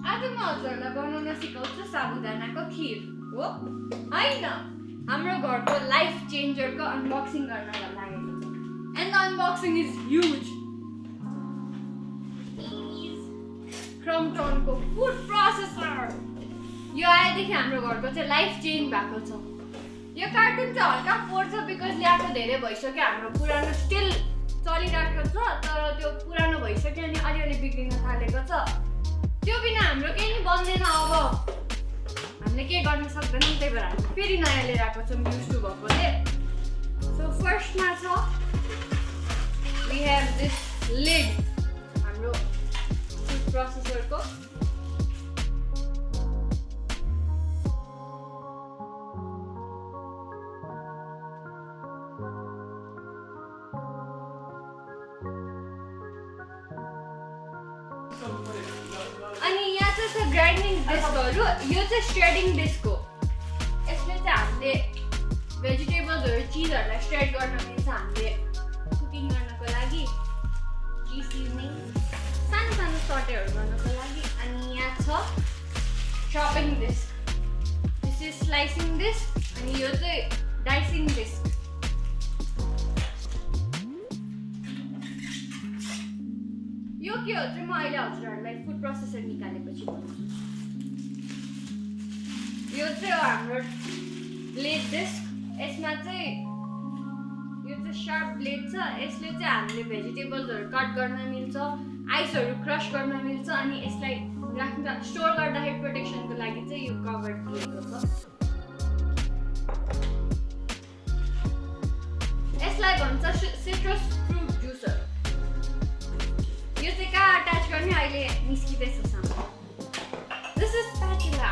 आज म हजुरलाई बनाउन सिकाउँछु साबुदानाको खीर हो हैन हाम्रो घरको लाइफ चेन्जरको अनबक्सिङ गर्न लागेको छ and the unboxing is huge क्रम्पटनको फुड प्रोसेसर यो आएदेखि हाम्रो घरको चाहिँ लाइफ चेन्ज भएको छ यो कार्टुन चाहिँ हल्का फोर्छ बिकज ल्याएको धेरै भइसक्यो हाम्रो पुरानो स्टिल चलिरहेको छ तर त्यो पुरानो भइसक्यो अनि अलिअलि बिग्रिन थालेको छ त्यो बिना हाम्रो केही नि बन्दैन अब हामीले के गर्न सक्दैनौँ त्यही भएर हामी फेरि नयाँ लिएर आएको छौँ युज टु भएकोले सो फर्स्टमा छ वी हेभ दिस लिड हाम्रो फुड प्रोसेसरको अनि यहाँ चाहिँ छ ग्राइन्डिङ डिस्कहरू यो चाहिँ श्रेडिङ डिस्क हो यसले चाहिँ हामीले भेजिटेबल्सहरू चिजहरूलाई श्रेड गर्न मिल्छ हामीले कुकिङ गर्नको लागि चिज सिजनिङ सानो सानो सटेहरू गर्नको लागि अनि यहाँ छ chopping disk this is स्लाइसिङ disk अनि यो चाहिँ डाइसिङ डिस्क यो के हो चाहिँ म अहिले हजुरहरूलाई फुड प्रोसेसर निकालेपछि भन्छु यो चाहिँ हो हाम्रो ब्लेड डिस्क यसमा चाहिँ यो चाहिँ सार्प ब्लेड छ यसले चाहिँ हामीले भेजिटेबल्सहरू कट गर्न मिल्छ आइसहरू क्रस गर्न मिल्छ अनि यसलाई राख्दा स्टोर गर्दाखेरि प्रोटेक्सनको लागि चाहिँ यो कभर दिएको छ यसलाई भन्छ सिट्रस फ्रुट जुसर यो चाहिँ कहाँ अट्याच गर्ने अहिले निस्किँदैछ सामु दिस इज स्प्याचुला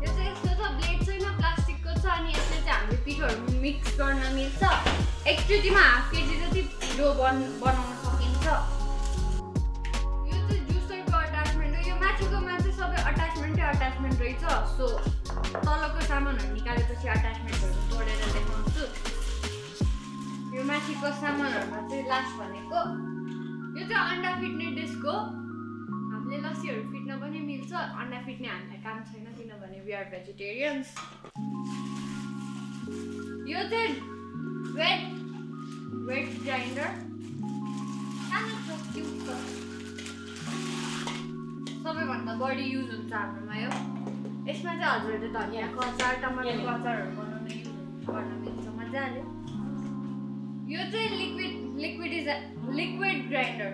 यो चाहिँ यस्तो छ ब्लेड छैन प्लास्टिकको छ अनि यसले चाहिँ हामीले पिठोहरू मिक्स गर्न मिल्छ एकचोटिमा हाफ केजी जति डो बनाउन सकिन्छ यो चाहिँ जुसरको अट्याचमेन्ट हो यो माथिकोमा चाहिँ सबै अट्याचमेन्ट रहेछ सो तलको सामानहरू निकालेपछि अट्याचमेन्टहरू जोडेर देखाउँछु यो माथिको सामानहरुमा चाहिँ लास्ट भनेको यो चाहिँ अन्डा फिट्ने डिस्क हो हामीले लस्सीहरू फिट्न पनि मिल्छ अन्डा फिट्ने हामीलाई काम छैन किनभने वी आर भेजिटेरियन्स यो चाहिँ वेट ग्राइन्डर सानो छ क्युट छ सबैभन्दा बढी युज हुन्छ हाम्रोमा यो यसमा चाहिँ हजुरहरूले धनियाँको अचार टमाटरको अचारहरू बनाउन युज गर्न मिल्छ मजाले यो चाहिँ लिक्विड ग्राइन्डर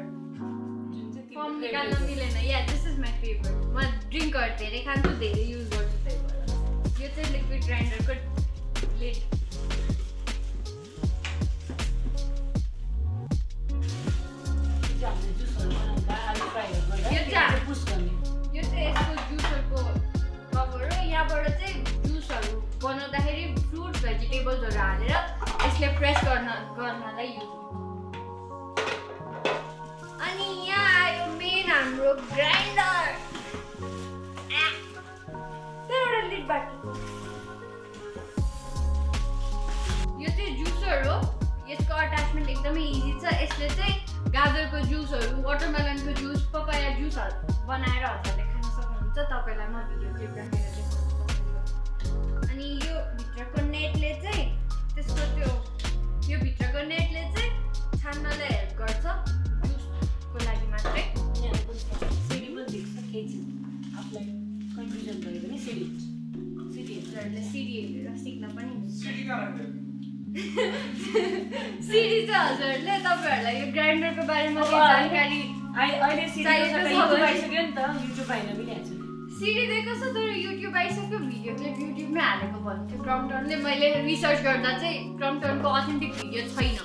फर्म निकाल्न मिलेन या दिस इज माई फेभरेट म ड्रिङ्कहरू धेरै खान्छु धेरै युज गर्छु त्यही भएर यो चाहिँ लिक्विड ग्राइन्डरको लिड यो चाहिँ यसको जुसरको कभर हो यहाँबाट चाहिँ जुसहरू बनाउँदाखेरि फ्रुट भेजिटेबल्सहरू हालेर यसले प्रेस गर्नलाई युज हुन्छ अनि यहाँ आयो मेन हाम्रो ग्राइन्डर एउटा लिडबाट यो चाहिँ जुसर हो यसको अट्याचमेन्ट एकदमै इजी छ यसले चाहिँ गाजरको जुसहरू वाटरमेलनको जुस पपाया जुसहरू बनाएर हजुरले खान सक्नुहुन्छ तपाईँलाई म भिडियो क्लिप राखेर देखाउँछु अनि यो भित्रको नेटले चाहिँ त्यसको त्यो यो भित्रको नेटले चाहिँ छान्नलाई हेल्प गर्छ जुसको लागि मात्रै सिडी पनि देख्छ केही आफूलाई कन्फ्युजन भयो भने हजुरहरूले सिडी हेरेर सिक्न पनि सिडी सिडी चाहिँ हजुरहरूले तपाईँहरूलाई यो ग्राइन्डरको बारेमा जानकारी अहिले सिडी आइसक्यो नि त युट्युब आइन पनि हाल्छ सिडी दिएको छ तर युट्युब आइसक्यो भिडियो क्लिप युट्युबमै हालेको भन्थ्यो क्रम्पटनले मैले रिसर्च गर्दा चाहिँ क्रम्पटनको अथेन्टिक भिडियो छैन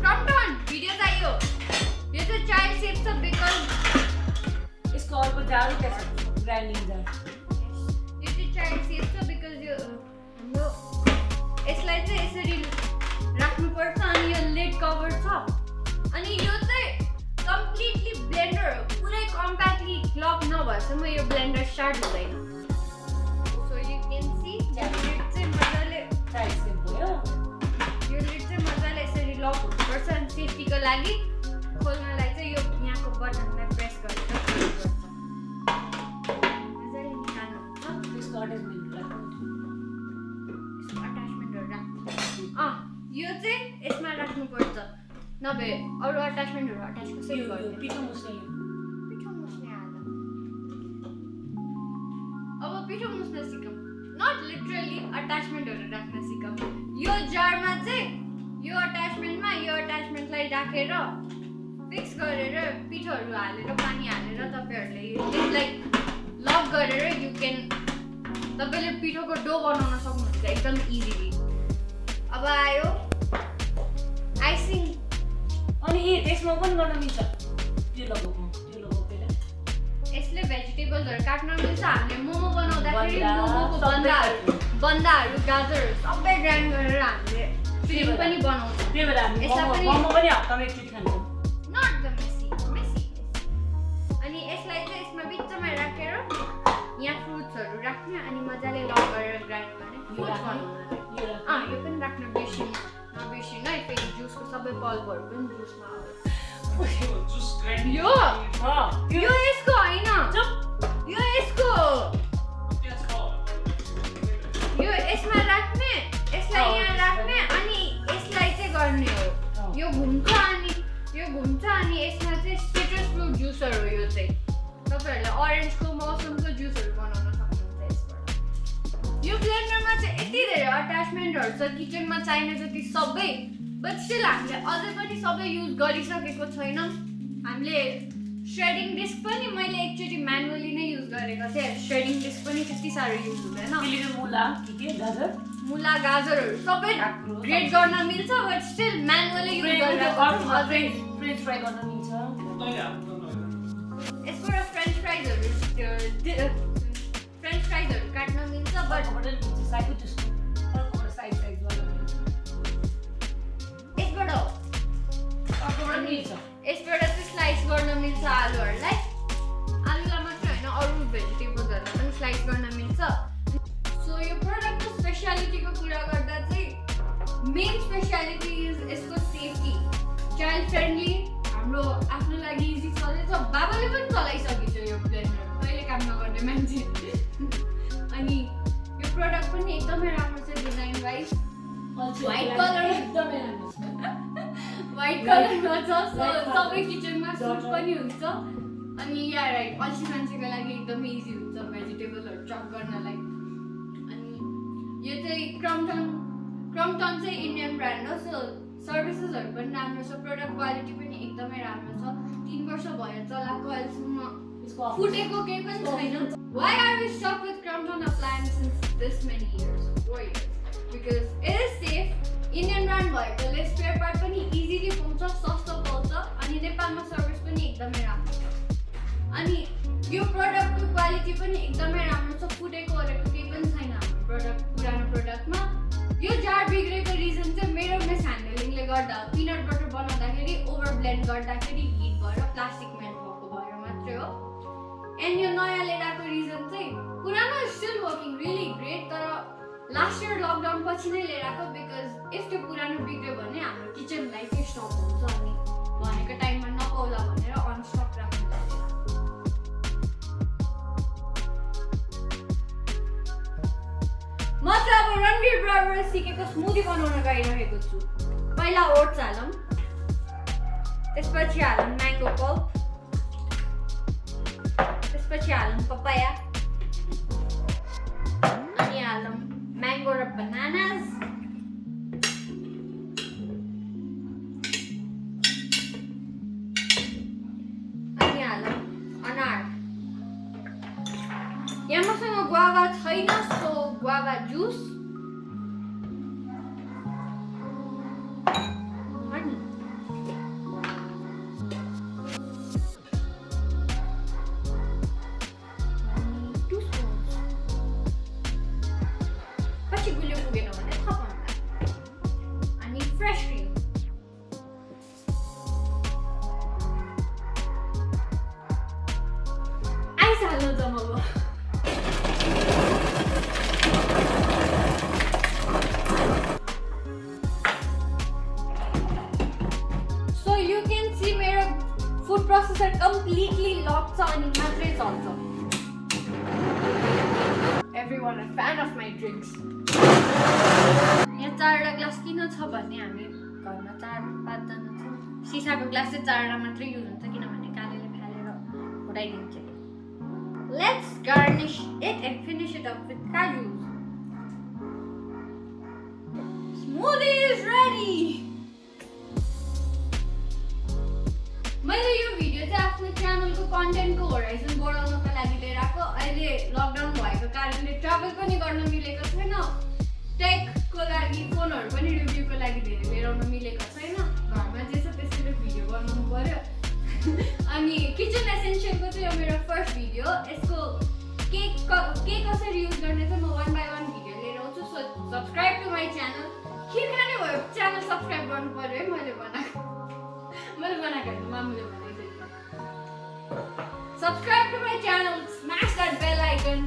क्रम्पटन भिडियो चाहियो यो चाहिँ चाइल्ड सेफ छ बिकज यसको अर्को जाडो क्या छ ग्राइन्डिङ जार यो चाहिँ चाइल्ड सेफ छ बिकज यो हाम्रो यसलाई चाहिँ यसरी राख्नुपर्छ अनि यो लिड कभर छ अनि यो चाहिँ कम्प्लिटली ब्लेन्डर पुरै कम्प्याक्टली लक नभएसम्म यो ब्लेन्डर स्टार्ट हुँदैन सो यु क्यान सी यो लिड चाहिँ मजाले चाइल्ड सेफ भयो यो लिड चाहिँ मजाले यसरी लक हुनुपर्छ अनि सेफ्टीको लागि खोल्नलाई चाहिँ यो यहाँको बटनलाई प्रेस गरेर क्लोज गर्छ मजाले निकाल्नुहुन्छ त्यसको अट्याचमेन्ट राख्नु यसको अट्याचमेन्टहरु राख्नु यो चाहिँ यसमा राख्नुपर्छ नभए अरू अट्याचमेन्टहरु अट्याच कसरी गर्ने पिठो मुस्ने पिठो मुस्ने हाल्दा अब पिठो मुस्न सिकौँ नट लिटरली अट्याचमेन्टहरु राख्न सिकौँ यो जारमा चाहिँ यो अट्याचमेन्टलाई राखेर फिक्स गरेर पिठोहरु हालेर पानी हालेर तपाईहरुले यसलाई लक गरेर यु क्यान तपाईले पिठोको डो बनाउन सक्नुहुन्छ एकदम इजिली अब आयो आइसिङ अनि त्यसमा पनि गर्न मिल्छ त्यो लगाउनु यसले भेजिटेबल्सहरु काट्न मिल्छ हामीले मोमो बनाउँदाखेरि बन्दा, मोमोको बन्दाहरु गाजरहरु सबै ग्राइन्ड गरेर हामीले फिलिङ पनि बनाउँछ त्यही भएर हामी यसलाई पनि मोमो पनि हप्तामा एकचोटि खान्छौँ नट द मेसी अनि यसलाई चाहिँ यसमा बिचमा राखेर यहाँ फ्रुट्सहरु राख्ने अनि मजाले लक गरेर ग्राइन्ड गर्ने यो पनि राख्न नबिर्सिनु है फेरि जुसको सबै पल्पहरु पनि जुसमा आउँछ यो यसको हैन यो यसको यो यसमा राख्ने यसलाई यहाँ राख्ने अनि यसलाई चाहिँ गर्ने हो यो घुम्छ अनि यसमा चाहिँ सिट्रस फ्रुट जुसहरु हो यो चाहिँ तपाईहरुले ऑरेन्जको मौसमको जुसहरु बनाउन सक्नुहुन्छ यसबाट यो ब्लेन्डरमा चाहिँ यति धेरै अट्याचमेन्टहरु छ किचनमा चाहिने जति सबै बट स्टिल हामीले अझै पनि सबै युज गरिसकेको छैनौं हामीले श्रेडिङ डिस्क पनि मैले एकचोटि म्यानुअली नै युज गरेको थिएँ श्रेडिङ डिस्क पनि त्यति साह्रो युज हुँदैन मुला गाजरहरु सबै ग्रेट गर्न मिल्छ बट स्टिल म्यानुअली युज गरेर फ्रेन्च फ्राई गर्न मिल्छ यसबाट फ्रेन्च फ्राइजहरु काट्न मिल्छ बट साइको त्यस्तो साइज यसबाट चाहिँ स्लाइस गर्न मिल्छ आलुलाई मात्र हैन अरू भेजिटेबल्सहरुलाई पनि स्लाइस गर्न मिल्छ सो यो प्रोडक्टको स्पेशलिटीको कुरा गर्दा चाहिँ मेन स्पेशलिटी इज यसको सेफ्टी चाइल्ड फ्रेन्डली हाम्रो आफ्नो लागि इजी चलेछ बाबाले पनि चलाइसकेछ यो ब्लेन्डर कहिले काम नगर्ने मान्छे अनि यो प्रोडक्ट पनि एकदमै राम्रो छ डिजाइन वाइज व्हाइट कलरमा छ सबै किचनमा सुट पनि हुन्छ अनि या राइट अल्छी मान्छेको लागि एकदमै इजी हुन्छ भेजिटेबलहरु चप गर्नलाई अनि यो चाहिँ क्रम्पटन चाहिँ इन्डियन ब्रान्ड हो सो सर्भिसेसहरु पनि राम्रो छ प्रोडक्ट क्वालिटी पनि एकदमै राम्रो छ 3 वर्ष भयो चलाएको अहिलेसम्म फुटेको केही पनि छैन Why are we stuck with CROMPTON appliances this many years? 4 years. Because it is safe. Indian brand भएकोले स्पेयर पार्ट पनि इजिली पाउँछ सस्तो पाउँछ अनि नेपालमा सर्भिस पनि एकदमै राम्रो छ अनि यो प्रोडक्टको क्वालिटी पनि एकदमै राम्रो छ फुटेको ओरेको केही पनि छैन हाम्रो पुरानो प्रोडक्टमा यो जार बिग्रेको रिजन चाहिँ मेरो मिस ह्यान्डलिङले गर्दा पिनट बटर बनाउँदाखेरि ओभर ब्लेन्ड गर्दाखेरि हिट भएर प्लास्टिक मेल्ट भएको भएर मात्रै हो एन्ड यो नयाँ लिएर आएको रिजन चाहिँ पुरानो स्टिल वर्किङ रियली ग्रेट तर लास्ट इयर लकडाउन पछि नै लिएर आएको बिकज इफ त्यो पुरानो बिग्रियो भने हाम्रो किचन लाइफै स्टप हुन्छ अनि भनेको टाइममा नपाउला भनेर अन स्टक राख्नु पर्छ म चाहिँ अब रणवीर ब्राबाट सिकेको स्मुदी बनाउन गइरहेको छु पहिला ओट्स हालौँ त्यसपछि हालौँ म्याङ्गो पल्प त्यसपछि हालौँ पपाया अनि हालौँ mango or bananas अनि हालौँ अनार यहाँ मसँग गुआवा छैन so guava juice processor completely lock छ अनि मात्रै चल्छ everyone a fan of my drinks यहाँ 4वटा ग्लास किन छ भने हामी घरमा 4-5 जना छौँ सिसाको ग्लास चाहिँ 4वटा मात्रै युज हुन्छ किनभने कालेले फालेर फुटाइदिन्छ let's garnish it and finish it up with kaju smoothie is ready मैले यो भिडियो चाहिँ आफ्नो च्यानलको कन्टेन्टको होराइजन बढाउनको लागि लिएर आएको अहिले लकडाउन भएको कारणले ट्राभल पनि गर्न मिलेको छैन टेकको लागि फोनहरू पनि रिभ्यूको लागि धेरै लिएर आउन मिलेको छैन घरमा जे छ त्यसैले भिडियो बनाउनु पर्यो अनि किचन एसेन्सियलको चाहिँ यो मेरो फर्स्ट भिडियो यसको के कसरी युज गर्ने चाहिँ म 1 by 1 भिडियो लिएर आउँछु so subscribe to my channel खिर खाने भयो च्यानल सब्सक्राइब गर्नु पर्यो है मैले बनाएको होइन मामुले भनेको subscribe to my channel smash that bell icon